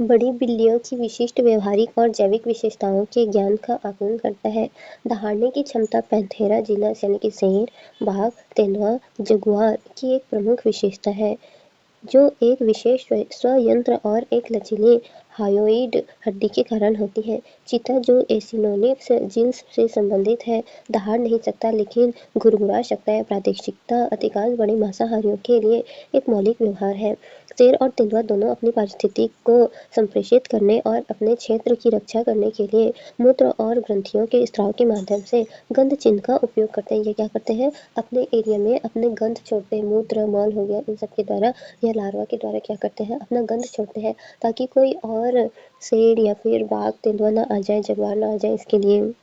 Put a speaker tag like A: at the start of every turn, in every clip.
A: बड़ी बिल्लियों की विशिष्ट व्यावहारिक और जैविक विशेषताओं के ज्ञान का आकलन करता है। दहाड़ने की क्षमता पैंथेरा जीनस यानी कि शेर, बाघ, तेंदुआ, जगुआर की एक प्रमुख विशेषता है, जो एक विशेष स्वयंत्र और एक लचीले हायोइड हड्डी के कारण होती है। चीता, जो एसिनोनिक्स जीन्स से संबंधित है, दहाड़ नहीं सकता लेकिन घुरघुरा सकता है। प्रादेशिकता अधिकांश बड़े मांसाहारियों के लिए एक मौलिक व्यवहार है। शेर और तेंदुआ दोनों अपनी पारिस्थितिकी को संप्रेषित करने और अपने क्षेत्र की रक्षा करने के लिए मूत्र और ग्रंथियों के स्राव के माध्यम से गंध चिन्ह का उपयोग करते हैं। ये क्या करते हैं? अपने एरिया में अपने गंध छोड़ते हैं। मूत्र, मल हो गया, इन सब के द्वारा या लार्वा के द्वारा क्या करते हैं? अपना गंध छोड़ते हैं, ताकि कोई और शेर या फिर बाघ, तेंदुआ ना आ जाए, जगुआर ना आ जाए, इसके लिए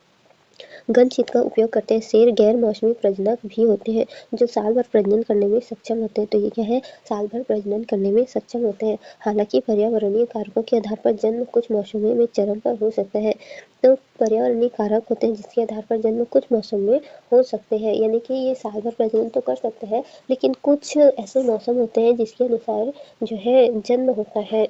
A: गंध चिन्ह का उपयोग करते हैं। शेर गैर मौसमी प्रजनक भी होते हैं, जो साल भर प्रजनन करने में सक्षम होते हैं। तो ये क्या है? साल भर प्रजनन करने में सक्षम होते हैं। हालांकि पर्यावरणीय कारकों के आधार पर जन्म कुछ मौसमों में चरम पर हो सकता है। तो पर्यावरणीय कारक होते हैं जिसके आधार पर जन्म कुछ मौसम में हो सकते हैं, यानी कि ये साल भर प्रजनन तो कर सकते हैं, लेकिन कुछ ऐसे मौसम होते हैं जिसके अनुसार जो है जन्म होता है।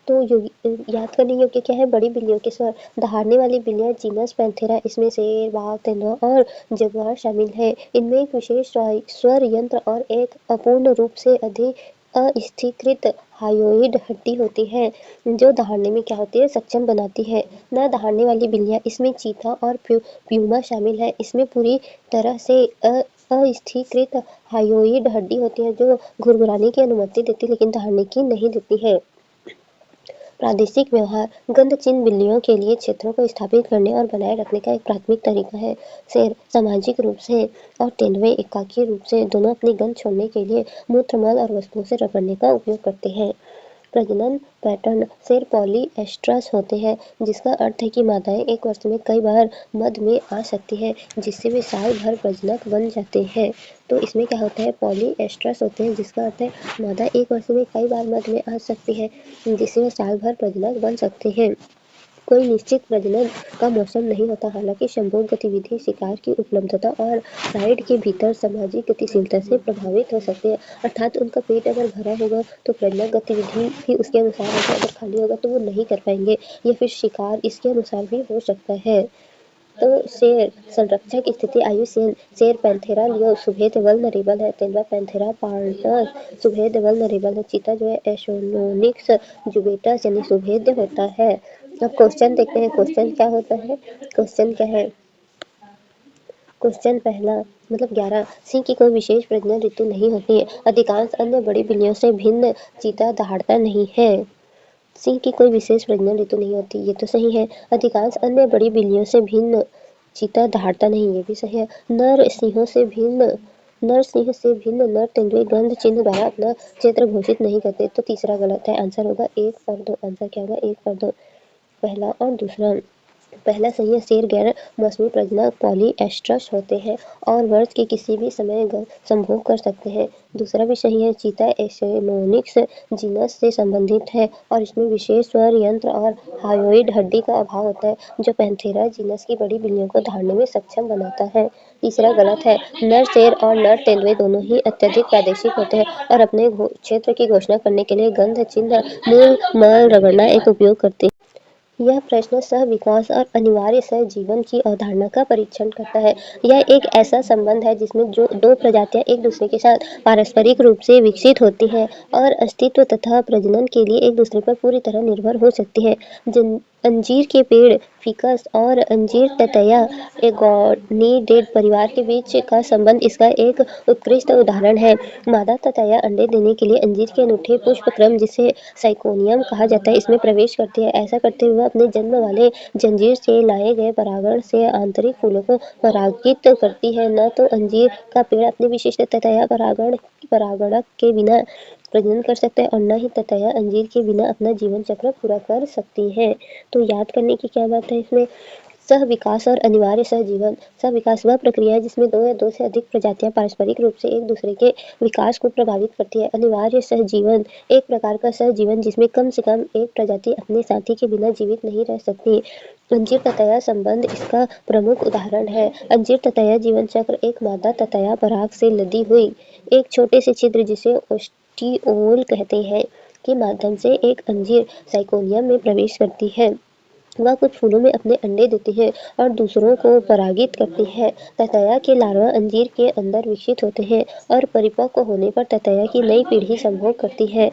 A: तो याद करने योग्य क्या है? बड़ी बिल्लियों के स्वर। दहाड़ने वाली बिल्लियां जीनस पैंथेरा, इसमें शेर, बाघ, तेंदुआ और जगुआर शामिल है। इनमें एक विशेष स्वर यंत्र और एक अपूर्ण रूप से अधिक अस्थिकृत हायोइड हड्डी होती है, जो दहाड़ने में क्या होती है? सक्षम बनाती है। न दहाड़ने वाली बिल्लियां, इसमें चीता और प्यूमा शामिल है, इसमें पूरी तरह से अस्थिकृत हायोइड हड्डी होती है, जो घुरघुराने की अनुमति देती, लेकिन दहाड़ने की नहीं देती है। प्रादेशिक व्यवहार। गंध चिन्ह बिल्लियों के लिए क्षेत्रों को स्थापित करने और बनाए रखने का एक प्राथमिक तरीका है। शेर सामाजिक रूप से और तेंदुए एकाकी रूप से दोनों अपनी गंध छोड़ने के लिए मूत्र, मल और वस्तुओं से रगड़ने का उपयोग करते हैं। प्रजनन पैटर्न। शेर पॉलीएस्ट्रस होते हैं, जिसका अर्थ है कि मादाएं एक वर्ष में कई बार मध्य में आ सकती हैं, जिससे वे साल भर प्रजनक बन जाते हैं। तो इसमें क्या होता है? पॉलीएस्ट्रस होते हैं, जिसका अर्थ है मादा एक वर्ष में कई बार मध्य में आ सकती है, जिससे वे साल भर प्रजनक बन सकते हैं। कोई निश्चित प्रजनन का मौसम नहीं होता। हालांकि संभोग गतिविधि शिकार की उपलब्धता और साइट के भीतर सामाजिक गतिशीलता से प्रभावित हो सकती है। अर्थात उनका पेट अगर भरा होगा तो प्रजनन गतिविधि भी उसके अनुसार होगा, अगर खाली होगा तो वो नहीं कर पाएंगे, या फिर शिकार इसके अनुसार भी हो सकता है। तो शेर संरक्षक स्थिति। आयुष्यन। शेर पैंथेरा लियो सुभेद वल्नरेबल है। तेंदुआ पैंथेरा पार्टस सुभेद वल्नरेबल है। चीता जो है एशोनोनिक्स जुबेटस यानी सुभेद्य होता है। अब क्वेश्चन देखते हैं, क्वेश्चन क्या होता है? क्वेश्चन क्या है? क्वेश्चन पहला मतलब 11, सिंह की कोई विशेष प्रजनन ऋतु नहीं होती है। अधिकांश अन्य बड़ी बिल्लियों से भिन्न चीता दहाड़ता नहीं है। सिंह की कोई विशेष प्रजनन ऋतु नहीं होती, ये तो सही है। अधिकांश अन्य बड़ी बिल्लियों से भिन्न चीता दहाड़ता नहीं, ये भी सही है। नर सिंह से भिन्न नर तेंदुए गंध चिन्ह द्वारा अपना क्षेत्र घोषित नहीं करते। तो तीसरा गलत है। आंसर होगा 1 और 2। आंसर क्या होगा? 1 और 2, पहला और दूसरा। पहला सही है। शेर गैर मौसमी प्रजनक पॉलीएस्ट्रस होते हैं और वर्ष के किसी भी समय संभोग कर सकते हैं। दूसरा भी सही है। चीता एसिनोनिक्स जीनस से संबंधित है और इसमें विशेष स्वर यंत्र और हायोइड हड्डी का अभाव होता है, जो पैंथेरा जीनस की बड़ी बिल्लियों को दहाड़ने में सक्षम बनाता है। तीसरा गलत है। नर शेर और नर तेंदुए दोनों ही अत्यधिक प्रादेशिक होते हैं और अपने क्षेत्र की घोषणा करने के लिए गंध चिन्ह, मूल, मल रगड़ना एक उपयोग करते हैं। यह प्रश्न सह-विकास और अनिवार्य सहजीवन की अवधारणा का परीक्षण करता है। यह एक ऐसा संबंध है जिसमें जो दो प्रजातियां एक दूसरे के साथ पारस्परिक रूप से विकसित होती हैं और अस्तित्व तथा प्रजनन के लिए एक दूसरे पर पूरी तरह निर्भर हो सकती हैं। अंजीर के पेड़ फिकस और अंजीर ततैया एगोनिडेए परिवार के बीच का संबंध इसका एक उत्कृष्ट उदाहरण है। मादा ततैया अंडे देने के लिए अंजीर के अनूठे पुष्पक्रम, जिसे साइकोनियम कहा जाता है, इसमें प्रवेश करती है। ऐसा करते हुए अपने जन्म वाले जंजीर से लाए गए परागण से आंतरिक फूलों को परागित करती है। न तो अंजीर का पेड़ अपने विशिष्ट ततैया परागणक के बिना प्रजनन कर सकता है और न ही ततैया अंजीर के बिना अपना जीवन चक्र पूरा कर सकती है। तो याद करने की क्या बात है इसमें? सह-विकास और अनिवार्य सहजीवन। सह-विकास वह प्रक्रिया है जिसमें दो या दो से अधिक प्रजातियां पारस्परिक रूप से एक दूसरे के विकास को प्रभावित करती है। अनिवार्य सहजीवन एक प्रकार का सहजीवन जिसमें कम से कम एक प्रजाति अपने साथी के बिना जीवित नहीं रह सकती। अंजीर ततैया संबंध इसका प्रमुख उदाहरण है। अंजीर ततैया जीवन चक्र एक मादा ततैया पराग से लदी हुई एक छोटे से छिद्र, जिसे ओस्टिओल कहते हैं, के माध्यम से एक अंजीर साइकोनियम में प्रवेश करती है। वह कुछ फूलों में अपने अंडे देती है और दूसरों को परागित करती है। ततैया के लार्वा अंजीर के अंदर विकसित होते हैं और परिपक्व होने पर ततैया की नई पीढ़ी संभोग करती है।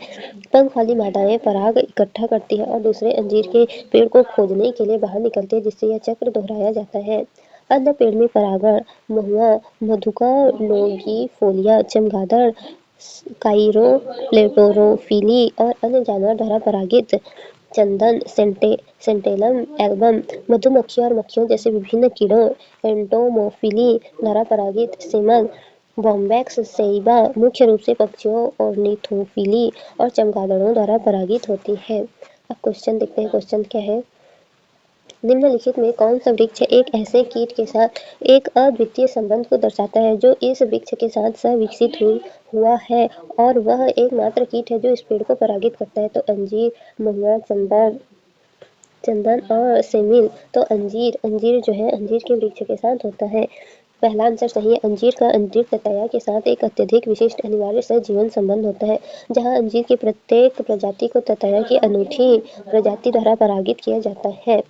A: पंख वाली मादाएं पराग इकट्ठा करती है और दूसरे अंजीर के पेड़ को खोजने के लिए बाहर निकलती है, जिससे यह चक्र दोहराया जाता है। अन्य पेड़ में परागण महुआ, मधुका लोंगिफोलिया, चमगादड़, काइरोप्लेटोरोफिली और अन्य जानवर द्वारा परागित चंदन, सेंटेलम एल्बम, मधुमक्खियों और मक्खियों जैसे विभिन्न कीड़ों, एंटोमोफिली द्वारा परागित सेमल, बॉम्बैक्स सेइबा मुख्य रूप से पक्षियों, ऑर्निथोफिली और चमगादड़ों द्वारा परागित होती है। अब क्वेश्चन देखते हैं, क्वेश्चन क्या है। निम्नलिखित में कौन सा वृक्ष एक ऐसे कीट के साथ एक अद्वितीय संबंध को दर्शाता है जो इस वृक्ष के साथ सह-विकसित हुआ है और वह एकमात्र कीट है जो इस पेड़ को परागित करता है? तो अंजीर, महुआ, चंदन और सेमिल। तो अंजीर जो है अंजीर के वृक्ष के साथ होता है। पहला आंसर सही है। अंजीर का अंजीर ततैया के साथ एक अत्यधिक विशिष्ट अनिवार्य सहजीवन संबंध होता है, जहाँ अंजीर की प्रत्येक प्रजाति को ततैया की अनूठी प्रजाति द्वारा परागित किया जाता है।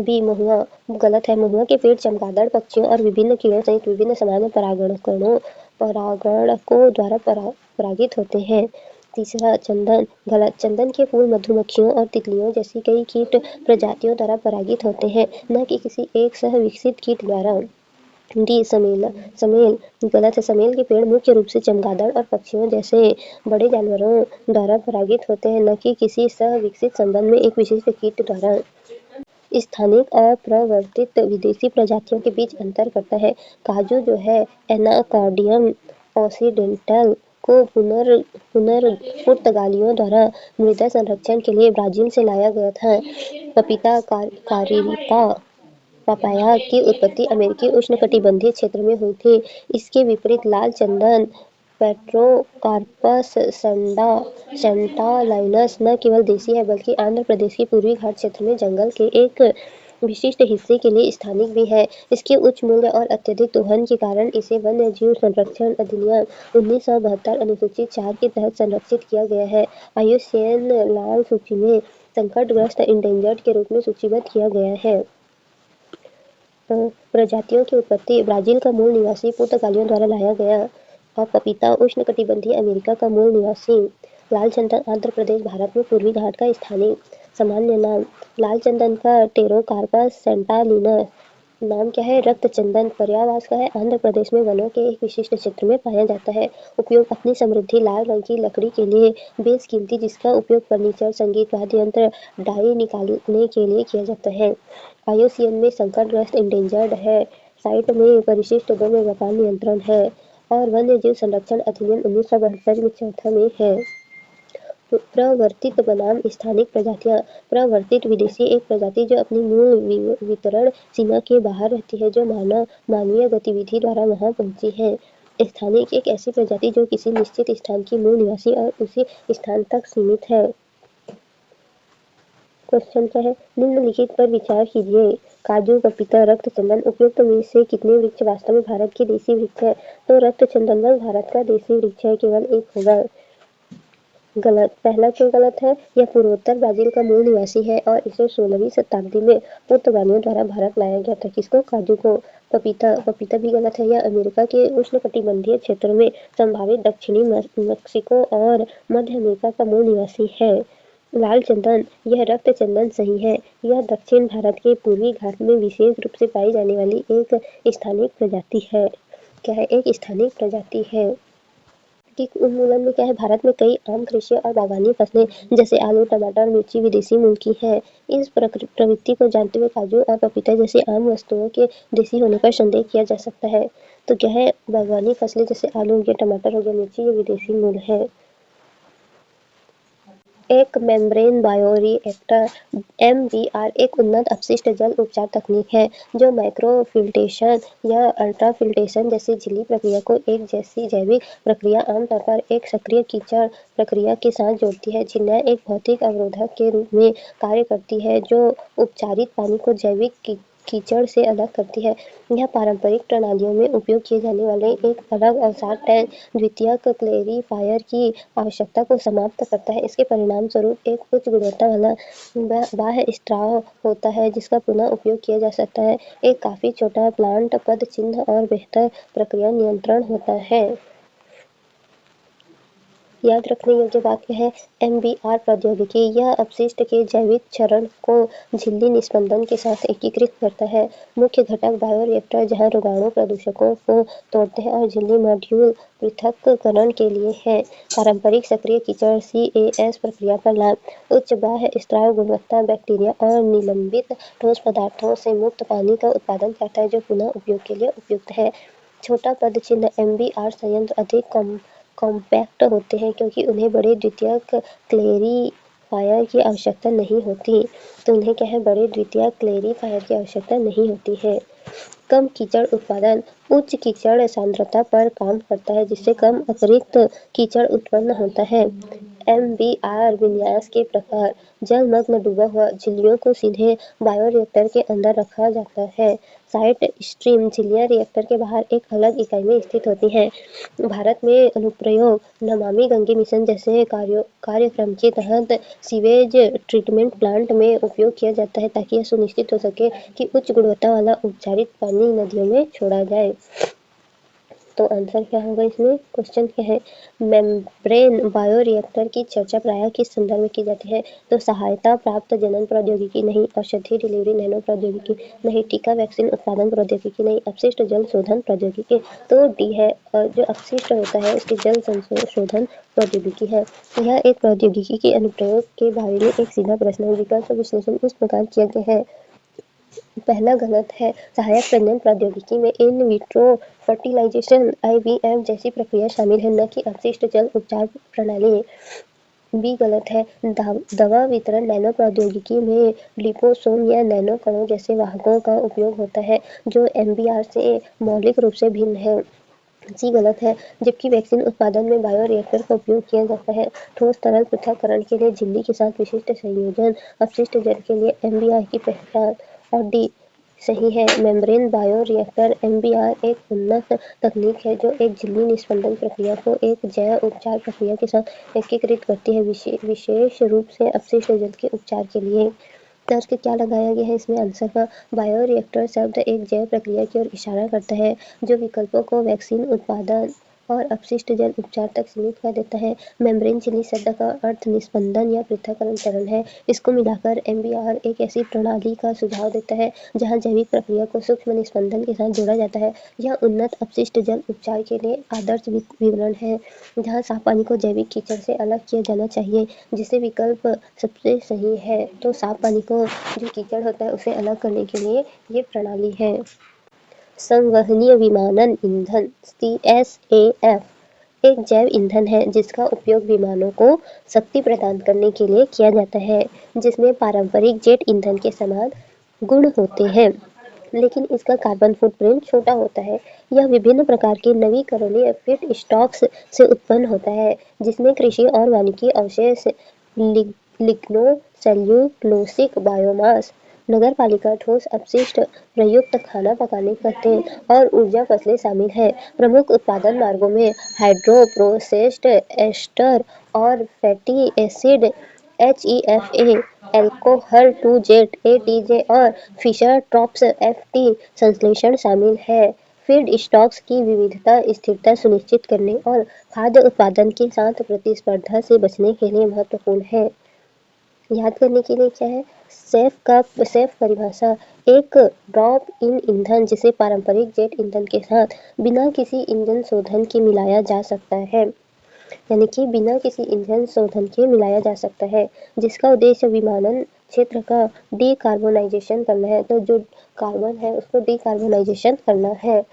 A: बी महुआ गलत है। महुआ के पेड़ चमगादड़ पक्षियों और विभिन्न कीड़ों सहित विभिन्न सामान्य परागणकों द्वारा परागित होते हैं। तीसरा चंदन गलत। चंदन के फूल मधुमक्खियों और तितलियों जैसी कई कीट प्रजातियों द्वारा परागित होते हैं, न कि किसी एक सह-विकसित कीट द्वारा। डी समेल गलत है। समेल के पेड़ मुख्य रूप से चमगादड़ और पक्षियों जैसे बड़े जानवरों द्वारा परागित होते हैं, न कि किसी सह-विकसित संबंध में एक विशिष्ट कीट द्वारा। स्थानिक और प्रवर्तित विदेशी प्रजातियों के बीच अंतर करता है। काजू जो है एनाकार्डियम ऑक्सीडेंटल को पुर्तगालियों द्वारा मृदा संरक्षण के लिए ब्राजील से लाया गया था। पपीता कारिका पपाया की उत्पत्ति अमेरिकी उष्णकटिबंधीय क्षेत्र में हुई थी। इसके विपरीत लाल चंदन पेट्रोकार्पस सेंटालाइनस न केवल देसी है बल्कि आंध्र प्रदेश के पूर्वी घाट क्षेत्र में जंगल के एक विशिष्ट हिस्से के लिए स्थानिक भी है। इसके उच्च मूल्य और अत्यधिक दोहन के कारण इसे वन्यजीव संरक्षण अधिनियम 1972 अनुसूची 4 के तहत संरक्षित किया गया है। IUCN लाल सूची में संकटग्रस्त इंडेंजर्ड के रूप में सूचीबद्ध किया गया है। प्रजातियों की उत्पत्ति ब्राजील का मूल निवासी पुर्तगालियों द्वारा लाया गया। और पपीता उष्णकटिबंधीय अमेरिका का मूल निवासी। लाल चंदन आंध्र प्रदेश भारत में पूर्वी घाट का स्थानिक। सामान्य नाम लाल चंदन का टेरोकार्पस सेंटालिनस। नाम क्या है? रक्त चंदन। पर्यायवाच का है आंध्र प्रदेश में वनों के एक विशिष्ट क्षेत्र में पाया जाता है। उपयोग अपनी समृद्धि लाल रंग की लकड़ी के लिए बेशकीमती, जिसका उपयोग फर्नीचर, संगीत वाद्य यंत्र, डाई निकालने के लिए किया जाता है। IUCN में संकटग्रस्त इंडेंजर्ड है। साइट में परिशिष्ट 2 में व्यापार नियंत्रण है और वन्यजीव संरक्षण अधिनियम 1972 में चौथा में है। प्रवर्तित बनाम स्थानिक प्रजातियां। प्रवर्तित विदेशी एक प्रजाति जो अपनी मूल वितरण सीमा के बाहर रहती है, जो मानवीय गतिविधि द्वारा वहां पहुंची है। स्थानिक एक ऐसी प्रजाति जो किसी निश्चित स्थान की मूल निवासी और उसी स्थान तक सीमित है। क्वेश्चन क्या है? निम्नलिखित पर विचार कीजिए। काजू, पपीता, रक्त चंदन उपयुक्त में से कितने वृक्ष वास्तव में भारत के देसी वृक्ष है? तो रक्त चंदन भारत का देसी वृक्ष है, केवल एक होगा। गलत। पहला क्यों गलत है? यह पूर्वोत्तर ब्राजील का मूल निवासी है और इसे 16वीं शताब्दी में पुर्तगालियों द्वारा भारत लाया गया था। किसको? काजू को। पपीता भी गलत है। यह अमेरिका के उष्णकटिबंधीय क्षेत्र में संभावित दक्षिणी मेक्सिको और मध्य अमेरिका का मूल निवासी है। लाल चंदन यह रक्त चंदन सही है। यह दक्षिण भारत के पूर्वी घाट में विशेष रूप से पाई जाने वाली एक स्थानिक प्रजाति है। क्या है? एक स्थानिक प्रजाति है। कि उन्मूलन में क्या है? भारत में कई आम कृषि और बागवानी फसलें जैसे आलू, टमाटर, मिर्ची विदेशी मूल की है। इस प्रवृत्ति को जानते हुए काजू और पपीता जैसी आम वस्तुओं के देसी होने पर संदेह किया जा सकता है। तो क्या है? बागवानी फसलें जैसे आलू हो गया, टमाटर हो गया, मिर्ची, ये विदेशी मूल है। एक मेम्ब्रेन बायोरिएक्टर (MBR) एक उन्नत अपशिष्ट जल उपचार तकनीक है जो माइक्रोफिल्ट्रेशन या अल्ट्राफिल्ट्रेशन जैसी झिल्ली प्रक्रिया को एक जैसी जैविक प्रक्रिया, आमतौर पर एक सक्रिय कीचड़ प्रक्रिया के साथ जोड़ती है। झिल्लियाँ एक भौतिक अवरोधक के रूप में कार्य करती है जो उपचारित पानी को जैविक कीचड़ से अलग करती है। यह पारंपरिक प्रणालियों में उपयोग किए जाने वाले एक अलग अवसाद टैंक द्वितीयक क्लेरिफायर की आवश्यकता को समाप्त करता है। इसके परिणामस्वरूप एक उच्च गुणवत्ता वाला बाह्य स्त्राव होता है जिसका पुनः उपयोग किया जा सकता है। एक काफी छोटा प्लांट पद चिन्ह और बेहतर प्रक्रिया नियंत्रण होता है। याद रखने योग्य बात यह है, एमबीआर प्रौद्योगिकी यह अपशिष्ट के जैविक क्षरण को झिल्ली निस्पंदन के साथ एकीकृत करता है। मुख्य घटक बायोरिएक्टर जहां रोगाणु प्रदूषकों को तोड़ते हैं और झिल्ली मॉड्यूल पृथक्करण के लिए है। पारंपरिक सक्रिय कीचड़ सीएएस प्रक्रिया का लाभ उच्च बाह्य स्त्राव गुणवत्ता बैक्टीरिया और निलंबित ठोस पदार्थों से मुक्त पानी का उत्पादन करता है जो पुनः उपयोग के लिए उपयुक्त है। छोटा पद चिन्ह एमबीआर संयंत्र अधिक कॉम्पैक्ट होते हैं क्योंकि उन्हें बड़े द्वितीयक क्लेरिफायर की आवश्यकता नहीं होती। तो उन्हें क्या है, बड़े द्वितीयक क्लेरिफायर की आवश्यकता नहीं होती है। कम कीचड़ उत्पादन उच्च कीचड़ सांद्रता पर काम करता है जिससे कम अतिरिक्त कीचड़ उत्पन्न होता है। एमबीआर विन्यास के प्रकार जलमग्न डूबा हुआ झिल्लियों को सीधे बायोरिएक्टर के अंदर रखा जाता है। साइड स्ट्रीम झिल्लियां रिएक्टर के बाहर एक अलग इकाई में स्थित होती हैं। भारत में अनुप्रयोग नमामि गंगे मिशन जैसे कार्यक्रम के तहत सीवेज ट्रीटमेंट प्लांट में उपयोग किया जाता है ताकि यह सुनिश्चित हो सके कि उच्च गुणवत्ता वाला उपचारित पानी नदियों में छोड़ा जाए। तो आंसर क्या होगा इसमें, क्वेश्चन क्या है, मेम्ब्रेन बायोरिएक्टर की चर्चा प्रायः किस संदर्भ में की जाती है। तो सहायता प्राप्त जनन प्रौद्योगिकी नहीं, औषधि डिलीवरी नैनो प्रौद्योगिकी नहीं, टीका वैक्सीन उत्पादन प्रौद्योगिकी नहीं, अपशिष्ट जल शोधन प्रौद्योगिकी। तो डी है, और जो अपशिष्ट होता है उसकी जल संशोधन प्रौद्योगिकी है। यह एक प्रौद्योगिकी के अनुप्रयोग के बारे में एक सीधा प्रश्न है। विकल्प विश्लेषण इस प्रकार किया गया है। पहला गलत है, सहायक प्रजनन प्रौद्योगिकी में इन विट्रो फर्टिलाइजेशन आईवीएफ जैसी प्रक्रिया शामिल है, न कि अपशिष्ट जल उपचार प्रणाली। बी गलत है, दवा वितरण नैनो प्रौद्योगिकी में लिपोसोम या नैनो कणों जैसे वाहकों का उपयोग होता है जो एमबीआर से मौलिक रूप से भिन्न है। सी गलत है, जबकि वैक्सीन उत्पादन में बायोरिएक्टर का उपयोग किया जाता है। ठोस तरल पृथक्करण के लिए झिल्ली के साथ विशिष्ट संयोजन, अपशिष्ट जल के लिए एमबीआर की पहचान। और डी सही है, मेम्ब्रेन बायोरिएक्टर एमबीआर एक उन्नत तकनीक है जो एक झिल्ली निस्पंदन प्रक्रिया को एक जैव उपचार प्रक्रिया के साथ एकीकृत करती है, विशेष रूप से अपशिष्ट जल के उपचार के लिए। तर्क क्या लगाया गया है इसमें आंसर का, बायोरिएक्टर शब्द एक जैव प्रक्रिया की ओर इशारा करता है जो विकल्पों को वैक्सीन उत्पादन और अपशिष्ट जल उपचार तक सीमित कर देता है। मेम्ब्रेन झिल्ली शब्द का अर्थ निस्पंदन या पृथक्करण चरण है। इसको मिलाकर एमबीआर एक ऐसी प्रणाली का सुझाव देता है जहां जैविक प्रक्रिया को सूक्ष्म निस्पंदन के साथ जोड़ा जाता है। यह उन्नत अपशिष्ट जल उपचार के लिए आदर्श विवरण है जहां साफ पानी को जैविक कीचड़ से अलग किया जाना चाहिए, जिसे विकल्प सबसे सही है। तो साफ पानी को जो कीचड़ होता है उसे अलग करने के लिए ये प्रणाली है। संवहनीय विमानन ईंधन सीएसएएफ एक जैव ईंधन है जिसका उपयोग विमानों को शक्ति प्रदान करने के लिए किया जाता है, जिसमें पारंपरिक जेट ईंधन के समान गुण होते हैं, लेकिन इसका कार्बन फुटप्रिंट छोटा होता है। यह विभिन्न प्रकार के नवीकरणीय फीड स्टॉक्स से उत्पन्न होता है, जिसमें कृषि और वानिकी अवशेष, लिग्नो सेल्यूलोसिक बायोमास, नगरपालिका ठोस अपशिष्ट, प्रयुक्त खाना पकाने का तेल और ऊर्जा फसलें शामिल हैं। प्रमुख उत्पादन मार्गों में हाइड्रोप्रोसेस्ड एस्टर और fatty acid HEFA, alcohol to jet ATJ और फिशर ट्रॉप्स एफटी संश्लेषण शामिल है। फीड स्टॉक्स की विविधता स्थिरता सुनिश्चित करने और खाद्य उत्पादन के साथ प्रतिस्पर्धा से बचने के लिए महत्वपूर्ण है। याद करने के लिए क्या है, सेफ परिभाषा एक ड्रॉप इन ईंधन जिसे पारंपरिक जेट ईंधन के साथ बिना किसी इंजन शोधन के मिलाया जा सकता है, यानी कि बिना किसी इंजन शोधन के मिलाया जा सकता है, जिसका उद्देश्य विमानन क्षेत्र का डीकार्बोनाइजेशन करना है। तो जो कार्बन है उसको डीकार्बोनाइजेशन करना है।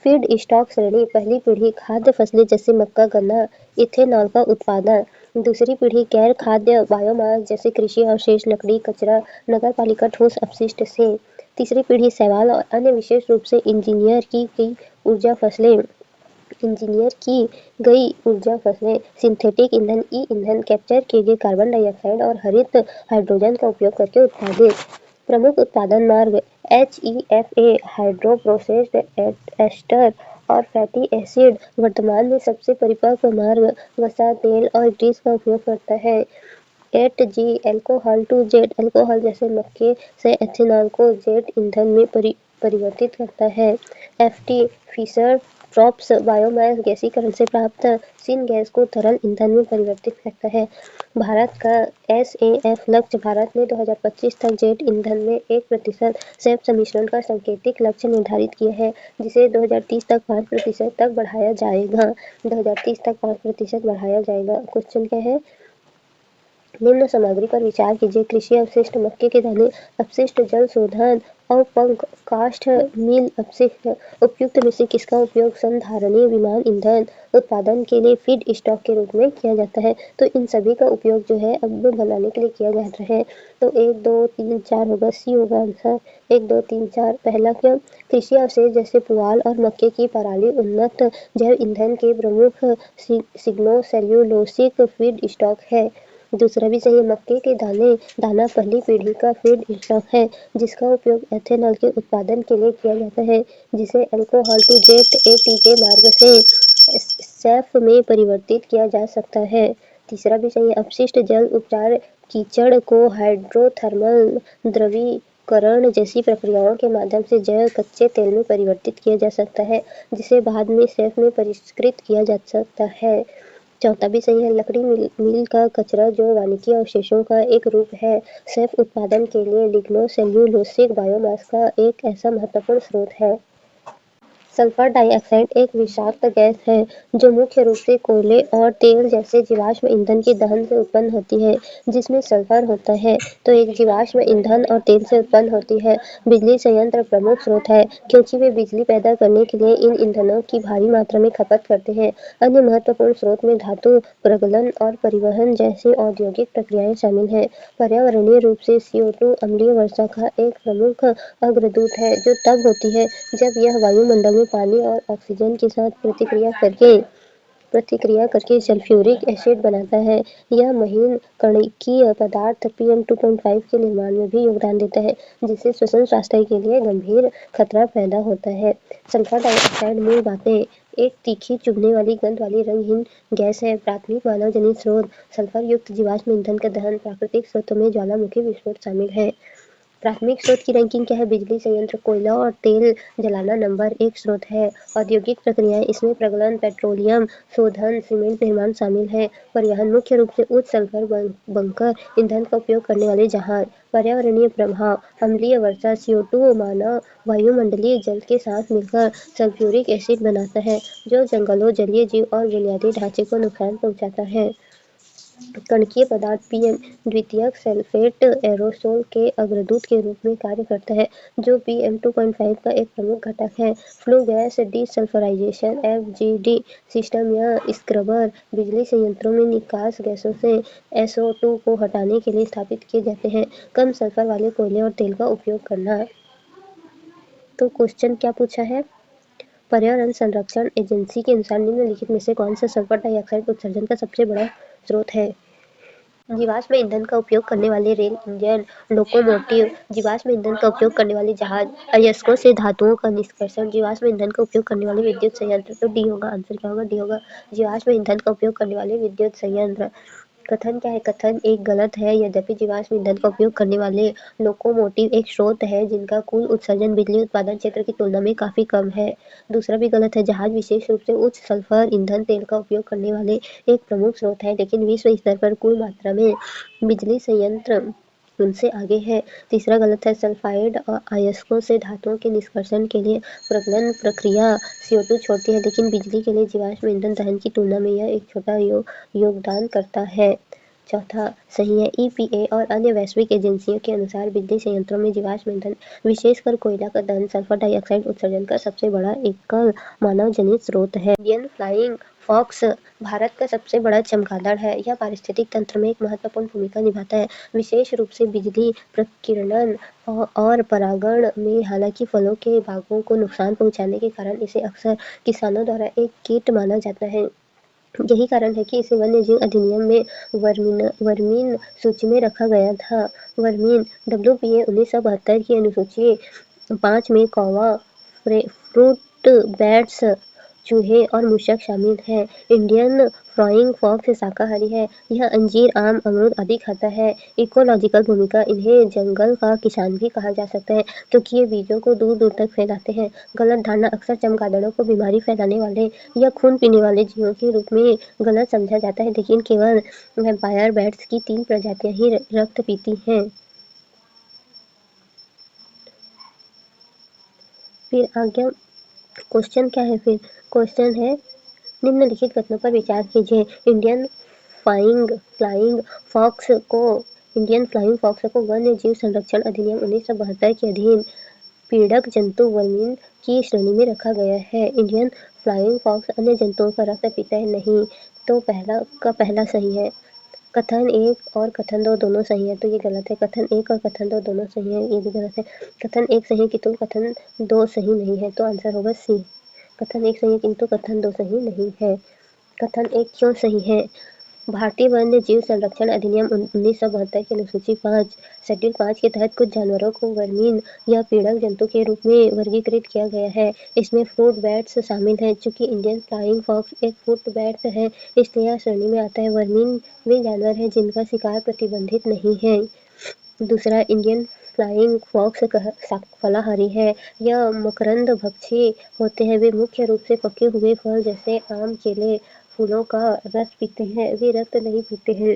A: फीड स्टॉक श्रेणी पहली पीढ़ी खाद्य फसलें जैसे मक्का, गन्ना, इथेनॉल का उत्पादन। दूसरी पीढ़ी गैर खाद्य बायोमास जैसे कृषि अवशेष, लकड़ी, कचरा, नगरपालिका ठोस अपशिष्ट से। तीसरी पीढ़ी शैवाल और अन्य विशेष रूप से इंजीनियर की गई ऊर्जा फसलें। सिंथेटिक ईंधन ई ईंधन कैप्चर किए गए कार्बन डाइऑक्साइड और हरित हाइड्रोजन का उपयोग करके उत्पादित। प्रमुख उत्पादन मार्ग HEFA हाइड्रोप्रोसेस्ड एस्टर और फैटी एसिड वर्तमान में सबसे परिपक्व मार्ग वसा, तेल और ग्रीस का उपयोग करता है। 8G alcohol to jet alcohol जैसे मक्के से एथेनॉल को जेट ईंधन में परिवर्तित करता है। FT फिशर ट्रॉप्स बायोमास गैसीकरण से प्राप्त सिनगैस को तरल ईंधन में परिवर्तित करता है। भारत का SAF लक्ष्य भारत ने 2025 तक जेट ईंधन में 1% सैफ सम्मिश्रण का सांकेतिक लक्ष्य निर्धारित किया है, जिसे 2030 तक 5% तक बढ़ाया जाएगा। 2030 तक 5% बढ़ाया जाएगा। क्वेश्चन क्या है? निम्न सामग्री पर विचार कीजिए: कृषि अपशिष्ट, मक्के के दाने, अपशिष्ट जल शोधन और पंख काष्ठ मिल अपशिष्ट। उपयुक्त में से किसका उपयोग संधारणीय विमान ईंधन उत्पादन के लिए फीड स्टॉक के रूप में किया जाता है? तो इन सभी का उपयोग जो है अब बनाने के लिए किया जाता है। तो 1 2 3 4 होगा, सी होगा आंसर। 1 2 3 4 पहला क्या? कृषि अवशेष जैसे पुआल और मक्के की पराली उन्नत जैव ईंधन के प्रमुख सिग्नो-सेल्यूलोसिक फीड स्टॉक है। दूसरा भी सही है। मक्के के दाना पहली पीढ़ी का फीड स्टॉक है, जिसका उपयोग एथेनॉल के उत्पादन के लिए किया जाता है, जिसे अल्कोहल टू जेट ATJ मार्ग से सैफ में परिवर्तित किया जा सकता है। तीसरा भी सही है। अपशिष्ट जल उपचार कीचड़ को हाइड्रोथर्मल द्रवीकरण जैसी प्रक्रियाओं के माध्यम से जैव कच्चे तेल में परिवर्तित किया जा सकता है, जिसे बाद में सैफ में परिष्कृत किया जा सकता है। चौथा भी सही है। लकड़ी मिल का कचरा जो वानिकी अवशेषों का एक रूप है, सैफ उत्पादन के लिए लिग्नो-सेल्यूलोसिक बायोमास का एक ऐसा महत्वपूर्ण स्रोत है। सल्फर डाइऑक्साइड एक विषाक्त गैस है जो मुख्य रूप से कोयले और तेल जैसे जीवाश्म ईंधन के दहन से उत्पन्न होती है, जिसमें सल्फर होता है। तो एक जीवाश्म ईंधन और तेल से उत्पन्न होती है। बिजली संयंत्र प्रमुख स्रोत है, क्योंकि वे बिजली पैदा करने के लिए इन ईंधनों की भारी मात्रा में खपत करते हैं। अन्य महत्वपूर्ण स्रोत में धातु प्रगलन और परिवहन जैसी औद्योगिक प्रक्रियाएं शामिल हैं। पर्यावरणीय रूप से CO2 अम्लीय वर्षा का एक प्रमुख अग्रदूत है, जो तब होती है जब यह वायुमंडल में पानी और ऑक्सीजन के साथ प्रतिक्रिया करके सल्फ्यूरिक एसिड बनाता है। यह महीन कणिकीय पदार्थ PM2.5 के निर्माण में भी योगदान देता है, जिससे श्वसन स्वास्थ्य के लिए गंभीर खतरा पैदा होता है। सल्फर डाइऑक्साइड मूल बातें: एक तीखी चुभने वाली गंध वाली रंगहीन गैस है। प्राथमिक मानव जनित स्रोत: सल्फर युक्त जीवाश्म ईंधन का दहन। प्राकृतिक स्रोतों में ज्वालामुखी विस्फोट शामिल है। प्राथमिक स्रोत की रैंकिंग क्या है? बिजली संयंत्र कोयला और तेल जलाना नंबर 1 स्रोत है। औद्योगिक प्रक्रियाएं: इसमें प्रगलन, पेट्रोलियम शोधन, सीमेंट निर्माण शामिल है। परिवहन: मुख्य रूप से उच्च सल्फर बंकर ईंधन का उपयोग करने वाले जहाज। पर्यावरणीय प्रभाव: अम्लीय वर्षा CO2 मानव वायुमंडलीय जल के साथ मिलकर सल्फ्यूरिक एसिड बनाता है, जो जंगलों, जलीय जीव और बुनियादी ढांचे को नुकसान पहुंचाता है। कणकीय पदार्थ PM द्वितीयक सल्फेट एरोसोल के अग्रदूत के रूप में कार्य करता है, जो PM2.5 का एक प्रमुख घटक है। Flue gas desulphurisation FGD system या स्क्रबर बिजली संयंत्रों में निकास गैसों से SO2 को हटाने के लिए स्थापित किए जाते हैं। कम सल्फर वाले कोयले और तेल का उपयोग करना। तो क्वेश्चन क्या पूछा है? पर्यावरण संरक्षण एजेंसी के अनुसार निम्नलिखित में से कौन सा सल्फर डाइऑक्साइड उत्सर्जन का सबसे बड़ा स्रोत है? जीवाश्म ईंधन का उपयोग करने वाले रेल इंजन, लोकोमोटिव, जीवाश्म ईंधन का उपयोग करने वाले जहाज, अयस्कों से धातुओं का निष्कर्षण, जीवाश्म ईंधन का उपयोग करने वाले विद्युत संयंत्र। तो डी होगा आंसर। क्या होगा? डी होगा। जीवाश्म ईंधन का उपयोग करने वाले विद्युत संयंत्र। कथन क्या है? कथन एक गलत है। यद्यपि जीवाश्म ईंधन का उपयोग करने वाले लोकोमोटिव एक स्रोत है जिनका कुल उत्सर्जन बिजली उत्पादन क्षेत्र की तुलना में काफी कम है। दूसरा भी गलत है। जहाज विशेष रूप से उच्च सल्फर ईंधन तेल का उपयोग करने वाले एक प्रमुख स्रोत है, लेकिन विश्व स्तर पर कुल मात्रा में बिजली संयंत्र उनसे आगे है। तीसरा गलत है। सल्फाइड अयस्कों से धातुओं के निष्कर्षण के लिए प्रगलन प्रक्रिया CO2 छोड़ती है, लेकिन बिजली के लिए जीवाश्म ईंधन दहन की तुलना में यह एक छोटा योगदान करता है। चौथा सही है। EPA और अन्य वैश्विक एजेंसियों के अनुसार बिजली संयंत्रों में जीवाश्म ईंधन, विशेषकर कोयला का दहन सल्फर डाइऑक्साइड उत्सर्जन का सबसे बड़ा एकल मानव जनित स्रोत है। इंडियन फ्लाइंग फॉक्स भारत का सबसे बड़ा चमगादड़ है। यह पारिस्थितिक तंत्र में एक महत्वपूर्ण भूमिका निभाता है, विशेष रूप से बिजली प्रकीर्णन और परागण में। हालांकि फलों के बागों को नुकसान पहुंचाने के कारण इसे अक्सर किसानों द्वारा एक कीट माना जाता है। यही कारण है कि इसे वन्यजीव अधिनियम में वर्मीन सूची में रखा गया था। वर्मीन WPA 1972 की अनुसूची 5 में कौवा, फ्रूट बैट्स, चूहे और मूषक शामिल हैं। इंडियन फ्लाइंग फॉक्स शाकाहारी है। यह अंजीर, आम, अमरूद आदि खाता है। इकोलॉजिकल भूमिका: इन्हें जंगल का किसान भी कहा जा सकता है क्योंकि ये बीजों को दूर दूर तक फैलाते हैं। गलत धारणा: अक्सर चमगादड़ों को बीमारी फैलाने वाले या खून पीने वाले जीवों के रूप में गलत समझा जाता है, लेकिन केवल वैम्पायर बैट्स की 3 प्रजातियां ही रक्त पीती हैं। फिर आगे क्वेश्चन क्या है? फिर क्वेश्चन है, निम्नलिखित कथनों पर विचार कीजिए। फ्लाइंग फॉक्स को इंडियन फ्लाइंग फॉक्स को वन्य जीव संरक्षण अधिनियम 1972 के अधीन पीड़क जंतु वर्मीन की श्रेणी में रखा गया है। इंडियन फ्लाइंग फॉक्स अन्य जंतुओं का रक्त पीता है नहीं, तो पहला सही है। कथन 1 और कथन 2 दोनों सही है, तो ये गलत है। कथन 1 और कथन 2 दोनों सही है, ये भी गलत है। कथन 1 सही है किंतु कथन 2 सही नहीं है, तो आंसर होगा सी। कथन 1 सही है किंतु कथन 2 सही नहीं है। कथन 1 क्यों सही है? भारतीय वन्य जीव संरक्षण अधिनियम 1972 की अनुसूची 5 शेड्यूल 5 के तहत कुछ जानवरों को वर्मीन या पीड़क जंतु के रूप में वर्गीकृत किया गया है। इसमें फ्रूट बैट्स शामिल हैं। चूंकि इंडियन फ्लाइंग फॉक्स एक फ्रूट बैट है, इसलिए यह श्रेणी में आता है। वर्मीन वे जानवर हैं जिनका शिकार प्रतिबंधित नहीं है। दूसरा, इंडियन फ्लाइंग फॉक्स फलाहारी है। यह मकरंद भक्षी होते हैं। वे मुख्य रूप से पके हुए फल जैसे आम, केले, फूलों का रस पीते हैं। वे रक्त नहीं पीते हैं।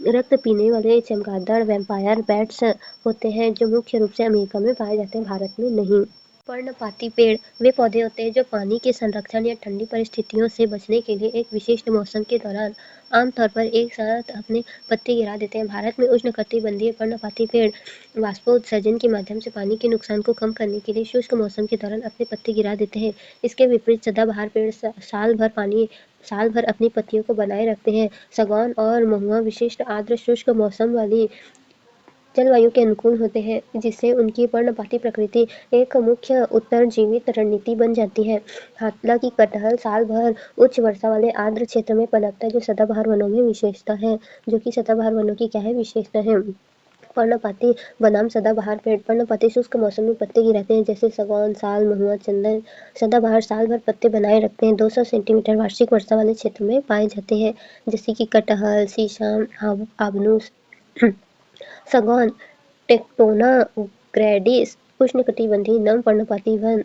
A: रक्त पीने वाले चमगादड़ वैम्पायर बैट्स होते हैं जो मुख्य रूप से अमेरिका में पाए जाते हैं, भारत में नहीं। पर्णपाती पेड़ वे पौधे होते हैं जो पानी के संरक्षण या ठंडी परिस्थितियों से बचने के लिए एक विशिष्ट मौसम के दौरान आमतौर पर एक साथ अपने पत्ते गिरा देते हैं। भारत में उष्णकटिबंधीय पर्णपाती पेड़ वाष्पोत्सर्जन के माध्यम से पानी के नुकसान को कम करने के लिए शुष्क मौसम के दौरान अपने पत्ते गिरा देते हैं। इसके विपरीत सदाबहार पेड़ साल भर अपनी पत्तियों को बनाए रखते हैं। सागौन और महुआ विशिष्ट आर्द्र शुष्क मौसम वाली जलवायु के अनुकूल होते हैं, जिससे उनकी पर्णपाती प्रकृति एक मुख्य उत्तरजीवित रणनीति बन जाती है। हालांकि कटहल साल भर उच्च वर्षा वाले आर्द्र क्षेत्र में पनपता है, जो सदाबहार वनों में विशेषता है। जो कि सदाबहार वनों की क्या है? विशेषता है। पर्णपाती बनाम सदाबहार पेड़ पर्णपाती शुष्क मौसम में पत्ते गिराते हैं, जैसे सागौन, साल, महुआ, चंदन। सदाबहार साल भर पत्ते बनाए रखते हैं। 200 सेंटीमीटर वार्षिक वर्षा वाले क्षेत्र में पाए जाते हैं, जैसे कि कटहल, शीशम, आबनूस। सागौन टेक्टोना ग्रैंडिस उष्णकटिबंधीय नम पर्णपाती वन,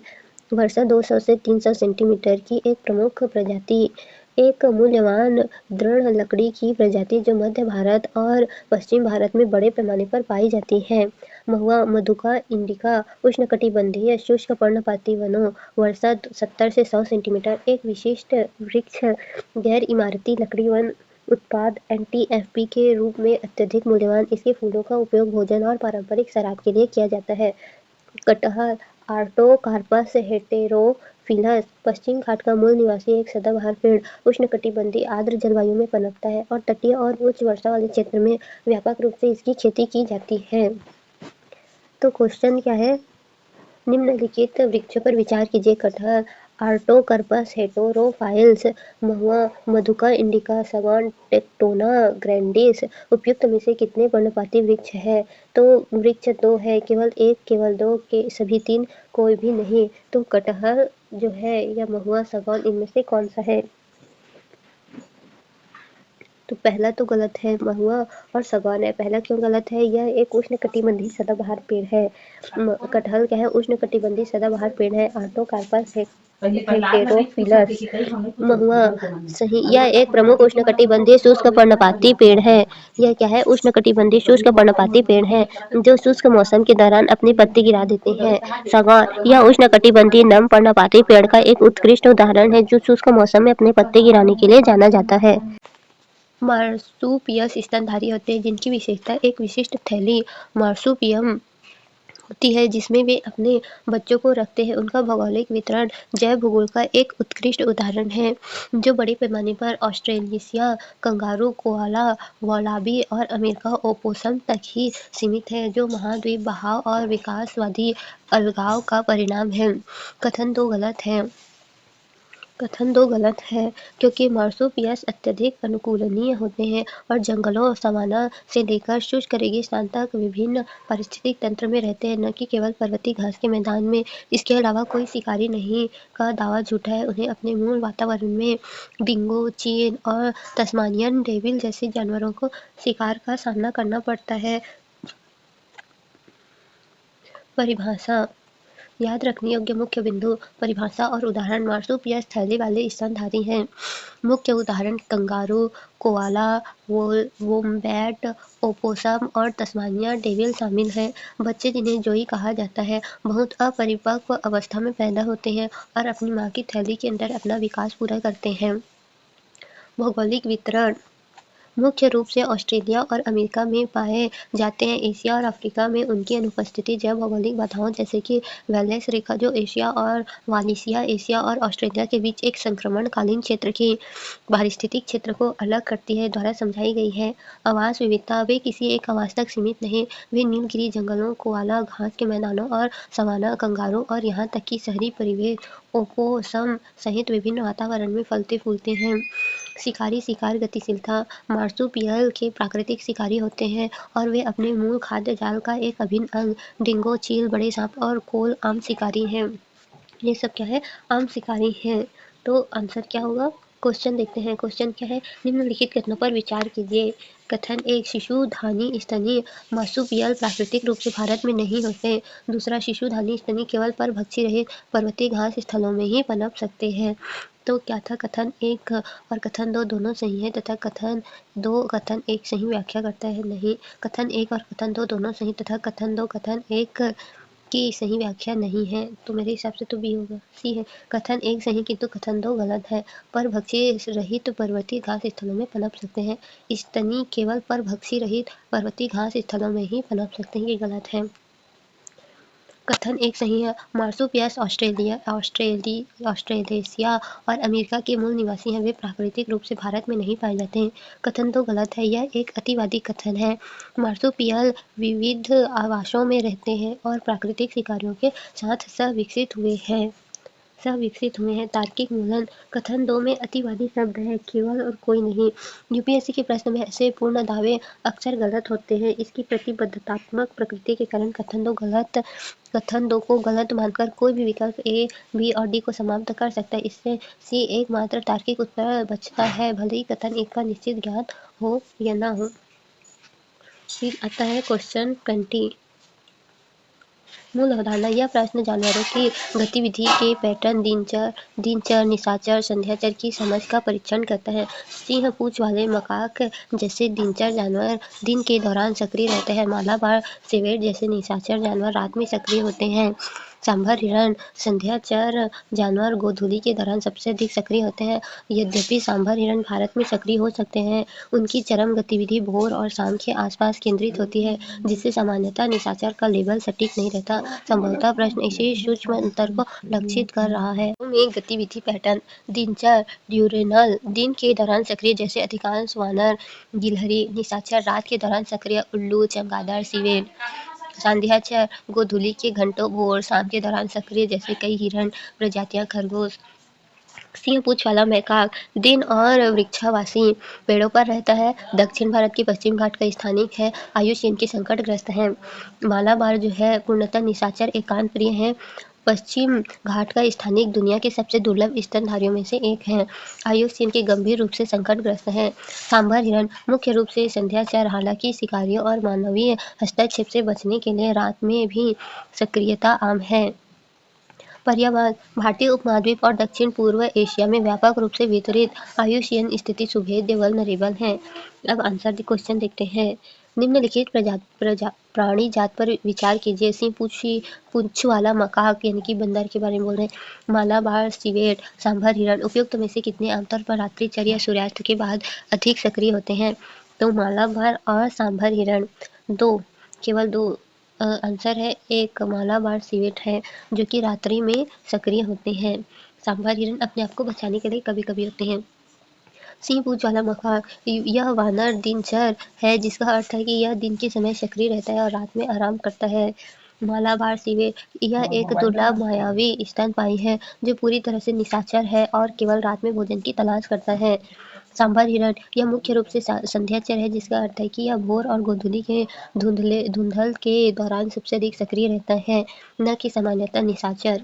A: वर्षा 200 से 300 सेंटीमीटर की एक प्रमुख प्रजाति, एक मूल्यवान दृढ़ लकड़ी की प्रजाति जो मध्य भारत और पश्चिम भारत में बड़े पैमाने पर पाई जाती है। महुआ मधुका इंडिका उष्णकटिबंधीय शुष्क पर्णपाती वनों, वर्षा 70 से 100 सेंटीमीटर, एक विशिष्ट वृक्ष, गैर इमारती लकड़ी वन उत्पाद एंटी-एफपी के रूप में अत्यधिक मूल्यवान। इसके फूलों का उपयोग भोजन और पारंपरिक शराब के लिए किया जाता है। कटहल आर्टोकार्पस हेटेरोफिलस पश्चिम घाट का मूल निवासी एक सदाबहार पेड़, उष्णकटिबंधीय आर्द्र जलवायु में पनपता है और तटीय और उच्च वर्षा वाले क्षेत्र में व्यापक रूप से इसकी खेती की जाती है। तो क्वेश्चन क्या है? निम्नलिखित वृक्षों पर विचार कीजिए। कटहल आर्टोकर्पस हेटेरोफाइल्स, महुआ मधुका इंडिका, सागौन टेक्टोना ग्रैंडिस। उपयुक्त में से कितने पर्णपाती वृक्ष है? तो वृक्ष 2 है, केवल 2 के सभी 3 कोई भी नहीं। तो कटहल जो है या महुआ, सागौन, इनमें से कौन सा है? तो पहला तो गलत है, महुआ और सागौन है। पहला क्यों गलत है? यह एक उष्णकटिबंधीय सदाबहार पेड़ है। कटहल क्या है? उष्णकटिबंधीय सदाबहार पेड़ है। आर्टोकार्पस हेटेरोफिलस। महुआ सही, यह एक प्रमुख उष्णकटिबंधीय शुष्क पर्णपाती पेड़ है। यह क्या है? उष्णकटिबंधीय शुष्क पर्णपाती पेड़ है जो शुष्क मौसम के दौरान अपनी पत्ती गिरा देते हैं। सागौन यह उष्णकटिबंधीय नम पर्णपाती पेड़ का एक उत्कृष्ट उदाहरण है जो शुष्क मौसम में अपने पत्ते गिराने के लिए जाना जाता है। मार्सुपियस स्तनधारी होते हैं, जिनकी विशेषता एक विशिष्ट थैली मार्सुपियम होती है जिसमें वे अपने बच्चों को रखते हैं। उनका भौगोलिक वितरण जैव भूगोल का एक उत्कृष्ट उदाहरण है, जो बड़े पैमाने पर ऑस्ट्रेलेशिया कंगारू, कोआला, वालाबी और अमेरिका ओपोसम तक ही सीमित है, जो महाद्वीप बहाव और विकासवादी अलगाव का परिणाम है। कथन 2 गलत है। कथन दो गलत है, क्योंकि मार्सुपियस अत्यधिक अनुकूलनीय होते हैं और जंगलों, सवाना से लेकर शुष्क रेगिस्तान तक विभिन्न पारिस्थितिक तंत्र में रहते हैं, न कि केवल पर्वतीय घास के मैदान में। इसके अलावा कोई शिकारी नहीं का दावा झूठा है। उन्हें अपने मूल वातावरण में डिंगो, चील और तस्मानियन डेविल जैसे जानवरों को शिकार का सामना करना पड़ता है। परिभाषा याद रखने योग्य मुख्य बिंदु, परिभाषा और उदाहरण। मार्सुपियस थैले वाले स्तनधारी हैं। मुख्य उदाहरण कंगारू, कोआला, वोम्बैट, ओपोसम और तस्मानिया डेविल शामिल हैं। बच्चे, जिन्हें जोई कहा जाता है, बहुत अपरिपक्व अवस्था में पैदा होते हैं और अपनी मां की थैली के अंदर अपना विकास पूरा करते हैं। भौगोलिक वितरण मुख्य रूप से ऑस्ट्रेलिया और अमेरिका में पाए जाते हैं। एशिया और अफ्रीका में उनकी अनुपस्थिति जैव भौगोलिक बाधाओं जैसे कि वैलेस रेखा, जो एशिया और वालिसिया एशिया और ऑस्ट्रेलिया के बीच एक संक्रमणकालीन क्षेत्र की पारिस्थितिक क्षेत्र को अलग करती है, द्वारा समझाई गई है। आवास विविधता वे किसी एक आवास तक सीमित नहीं। वे नीलगिरी जंगलों, कोआला, घास के मैदानों और सवाना, कंगारू और यहाँ तक कि शहरी परिवेश ओपोसम सहित विभिन्न वातावरण में फलते फूलते हैं। शिकारी शिकार गतिशीलता मार्सुपियल के प्राकृतिक शिकारी होते हैं और वे अपने मूल खाद्य जाल का एक अभिन्न अंग डिंगो, चील, बड़े सांप और कोल आम शिकारी हैं। ये सब क्या है? आम शिकारी हैं। तो आंसर क्या होगा? क्वेश्चन देखते हैं। क्वेश्चन क्या है? निम्नलिखित कथनों पर विचार कीजिए। कथन एक, शिशुधानी स्तनी मार्सुपियल प्राकृतिक रूप से भारत में नहीं होते। दूसरा, शिशुधानी स्तनी केवल परभक्षी रहित पर्वतीय घास स्थलों में ही पनप सकते हैं। तो क्या था? कथन एक और कथन दो दोनों सही है तथा कथन एक सही व्याख्या करता है नहीं। कथन एक और कथन दो दोनों सही तथा कथन एक की सही व्याख्या नहीं है। तो मेरे हिसाब से तो बी होगा, सी है। कथन एक सही किंतु कथन दो गलत है। परभक्षी रहित पर्वतीय घास स्थलों में पनप सकते हैं। स्तनी केवल परभक्षी रहित पर्वतीय घास स्थलों में ही पनप सकते हैं, ये गलत है। कथन एक सही है। मार्सुपियस ऑस्ट्रेलेशिया और अमेरिका के मूल निवासी हैं। वे प्राकृतिक रूप से भारत में नहीं पाए जाते हैं। कथन दो गलत है। यह एक अतिवादी कथन है। मार्सुपियल विविध आवासों में रहते हैं और प्राकृतिक शिकारियों के साथ सह-विकसित हुए हैं। तार्किक मूलन कथन दो में अतिवादी शब्द है, केवल और कोई नहीं। यूपीएससी के प्रश्न में ऐसे पूर्ण दावे अक्सर गलत होते हैं। इसकी प्रतिबद्धतात्मक प्रकृति के कारण कथन दो को गलत मानकर कोई भी विकल्प ए, बी और डी को समाप्त कर सकता है। इससे सी एकमात्र तार्किक उत्तर बचता है, भले ही कथन एक का निश्चित ज्ञात हो या ना हो। फिर आता है क्वेश्चन 20। मूल अवधारणा। यह प्रश्न जानवरों की गतिविधि के पैटर्न, दिनचर, निशाचर, संध्याचर की समझ का परीक्षण करता है। सिंह पूंछ वाले मकाक जैसे दिनचर जानवर दिन के दौरान सक्रिय रहते हैं। मालाबार सेवेट जैसे निशाचर जानवर रात में सक्रिय होते हैं। सांभर हिरण संध्याचर जानवर गोधूलि के दौरान सबसे अधिक सक्रिय होते हैं। यद्यपि सांभर हिरण भारत में सक्रिय हो सकते हैं, उनकी चरम गतिविधि भोर और शाम के आसपास केंद्रित होती है, जिससे सामान्यतः निशाचर का लेबल सटीक नहीं रहता। संभवतः प्रश्न इसी सूक्ष्म अंतर को लक्षित कर रहा है। में गतिविधि पैटर्न। दिनचर ड्यूरेनल दिन के दौरान सक्रिय जैसे अधिकांश वानर, गिलहरी। निशाचर रात के दौरान सक्रिय उल्लू, चमगादड़, सिवेल। संध्याचर गोधूलि के घंटों भोर शाम के दौरान सक्रिय जैसे कई हिरण प्रजातियां, खरगोश। सिंह पूंछ वाला मैकाक दिन और वृक्षावासी, पेड़ों पर रहता है। दक्षिण भारत के पश्चिम घाट का स्थानिक है। आयुष इनके संकटग्रस्त है। मालाबार जो है पूर्णतः निशाचर एकांत प्रिय है। पश्चिम घाट का स्थानिक दुनिया के सबसे दुर्लभ स्तनधारियों में से एक है। आयुष्यन के गंभीर रूप से संकटग्रस्त है। सांभर हिरण मुख्य रूप से संध्याचर, हालांकि शिकारियों और मानवीय हस्तक्षेप से बचने के लिए रात में भी सक्रियता आम है। पर्यावरण। भारतीय उपमहाद्वीप और दक्षिण पूर्व एशिया में व्यापक रूप से वितरित आयुष्यन स्थिति सुभेद्य वल्नरेबल है। अब आंसर क्वेश्चन देखते हैं। निम्नलिखित प्राणी जात पर विचार कीजिए। सिंह पूंछ वाला मकाक यानी कि बंदर के बारे में बोल रहे हैं। मालाबार सिवेट, सांभर हिरण उपयुक्त में से कितने आमतौर पर रात्रिचर या सूर्यास्त के बाद अधिक सक्रिय होते हैं? तो मालाबार और सांभर हिरण दो, केवल दो आंसर है। एक मालाबार सिवेट है जो कि रात्रि में सक्रिय होते हैं। सांभर हिरण अपने आप को बचाने के लिए कभी कभी होते हैं। सिंह पूंछ वाला मकाक यह वानर दिनचर है, जिसका अर्थ है कि यह दिन के समय सक्रिय रहता है और रात में आराम करता है। मालाबार सिवे यह एक दुर्लभ मायावी स्तनपायी है जो पूरी तरह से निशाचर है और केवल रात में भोजन की तलाश करता है। सांभर हिरण यह मुख्य रूप से संध्याचर है, जिसका अर्थ है कि यह भोर और गोधूलि के धुंधल के दौरान सबसे अधिक सक्रिय रहता है, न कि सामान्यतः निशाचर।